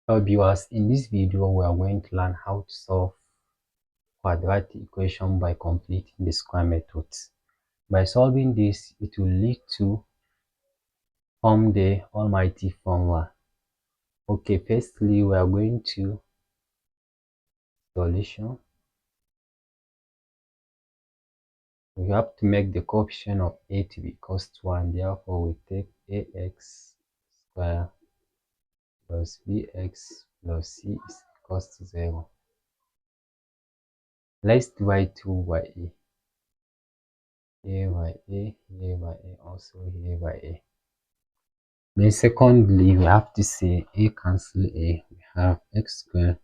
So viewers, in this video we are going to learn how to solve quadratic equation by completing the square method. By solving this, it will lead to form the almighty formula. Okay, firstly we are going to solution. We have to make the coefficient of a to be equals to 1, therefore we take ax square plus bx plus c is equals to 0. Let's divide 2 by a. Here by a, here by a, also here by a. Then secondly, we have to say a cancel a. We have x squared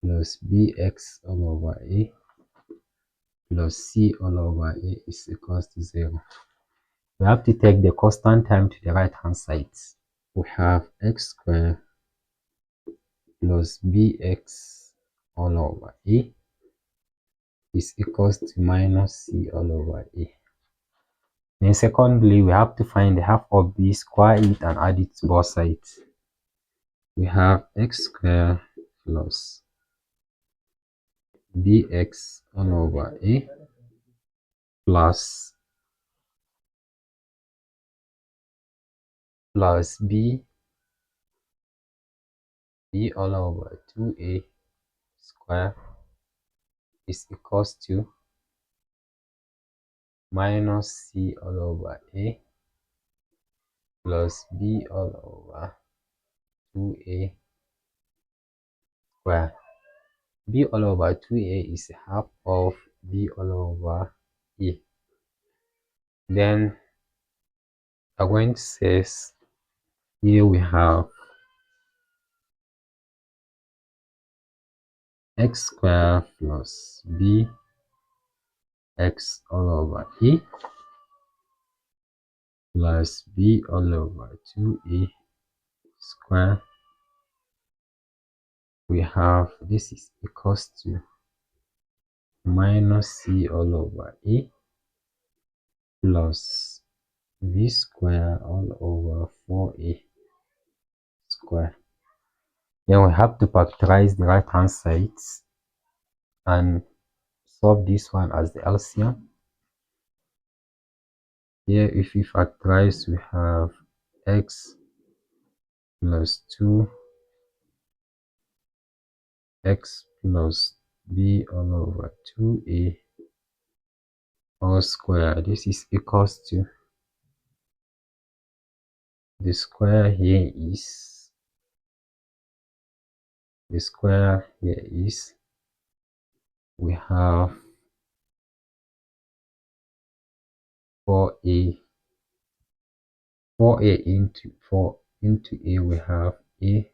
plus bx all over a plus c all over a is equals to 0. We have to take the constant term to the right hand side. We have x squared plus bx all over a is equals to minus c all over a. Then secondly, we have to find the half of b, square it and add it to both sides. We have x squared plus bx all over a plus b all over 2a square is equals to minus c all over a plus b all over 2a square. B all over 2a is half of b all over a. Then I'm going to say here we have x squared plus b x all over a plus b all over 2a square. We have this is equals to minus c all over a plus b square all over 4a square. Then we have to factorize the right hand sides and solve this one as the LCM. Here if we factorize, we have x plus 2 x plus b all over 2a all square. This is equals to the square here is we have 4a into 4 into a, we have a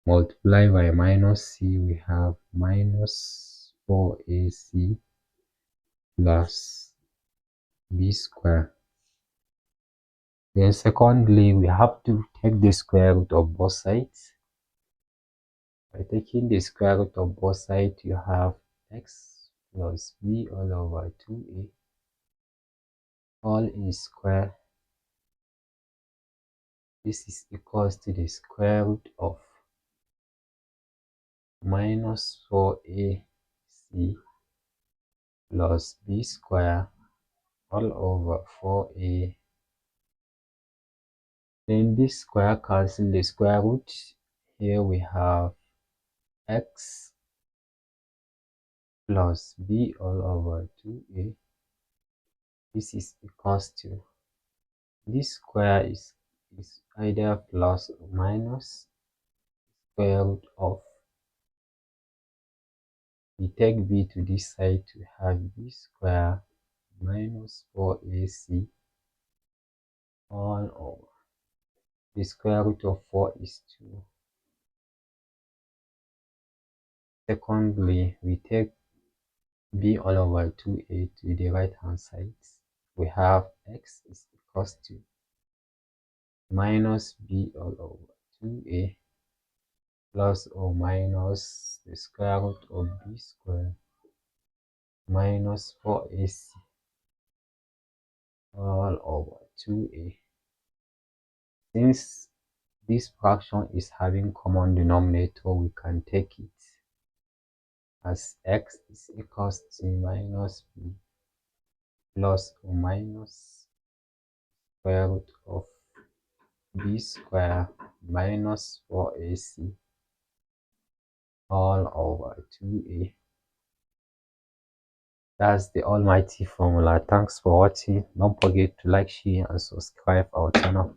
multiply by minus c, we have minus 4ac plus b square. Then secondly, we have to take the square root of both sides. By taking the square root of both sides, you have x plus b all over 2a all in square. This is equals to the square root of minus 4ac plus b square all over 4a. Then this square cancel the square root. Here we have x plus b all over 2a. This is equals to this square is either plus or minus square root of, we take b to this side to have b square minus 4ac all over the square root of 4 is 2. Secondly, we take b all over 2a to the right hand side. We have x is equals to minus b all over 2a plus or minus the square root of b square minus 4ac all over 2a. Since this fraction is having common denominator, we can take it as x is equals to minus b plus or minus square root of b square minus 4ac all over 2a. That's the almighty formula. Thanks for watching. Don't forget to like, share, and subscribe our channel.